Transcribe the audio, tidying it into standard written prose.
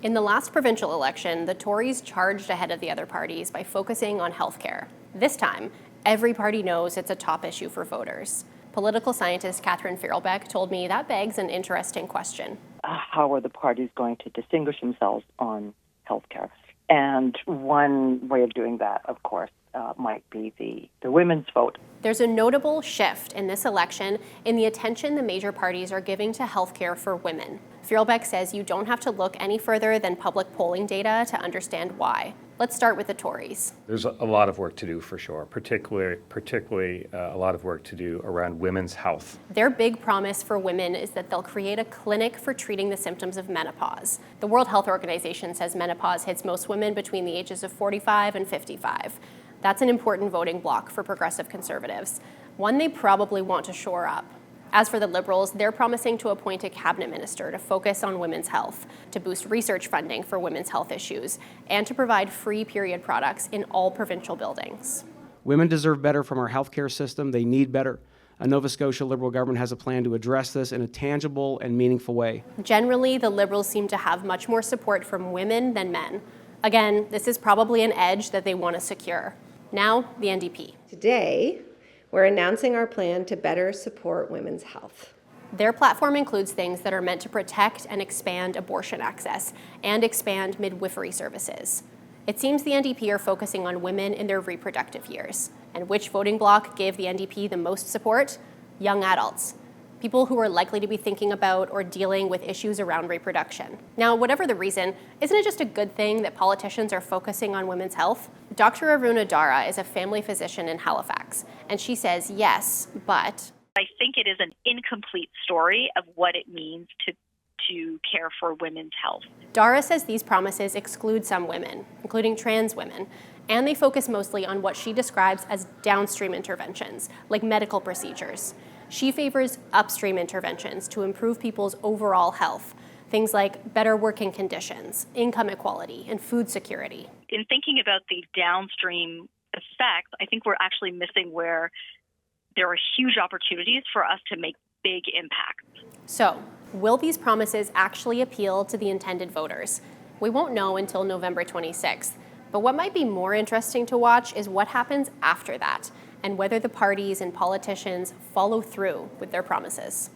In the last provincial election, the Tories charged ahead of the other parties by focusing on healthcare. This time, every party knows it's a top issue for voters. Political scientist Catherine told me that begs an interesting question. How are the parties going to distinguish themselves on healthcare? And one way of doing that, of course, might be the women's vote. There's a notable shift in this election in the attention the major parties are giving to healthcare for women. Fearlbeck says you don't have to look any further than public polling data to understand why. Let's start with the Tories. There's a lot of work to do for sure, particularly a lot of work to do around women's health. Their big promise for women is that they'll create a clinic for treating the symptoms of menopause. The World Health Organization says menopause hits most women between the ages of 45 and 55. That's an important voting bloc for progressive conservatives, one they probably want to shore up. As for the Liberals, they're promising to appoint a cabinet minister to focus on women's health, to boost research funding for women's health issues, and to provide free period products in all provincial buildings. Women deserve better from our healthcare system. They need better. A Nova Scotia Liberal government has a plan to address this in a tangible and meaningful way. Generally, the Liberals seem to have much more support from women than men. Again, this is probably an edge that they want to secure. Now, the NDP. Today, we're announcing our plan to better support women's health. Their platform includes things that are meant to protect and expand abortion access and expand midwifery services. It seems the NDP are focusing on women in their reproductive years. And which voting bloc gave the NDP the most support? Young adults. People who are likely to be thinking about or dealing with issues around reproduction. Now, whatever the reason, isn't it just a good thing that politicians are focusing on women's health? Dr. Aruna Dara is a family physician in Halifax, and she says yes, but I think it is an incomplete story of what it means to care for women's health. Dara says these promises exclude some women, including trans women, and they focus mostly on what she describes as downstream interventions, like medical procedures. She favors upstream interventions to improve people's overall health, things like better working conditions, income equality, and food security. In thinking about the downstream effects, I think we're actually missing where there are huge opportunities for us to make big impacts. So, will these promises actually appeal to the intended voters? We won't know until November 26th, but what might be more interesting to watch is what happens after that, and whether the parties and politicians follow through with their promises.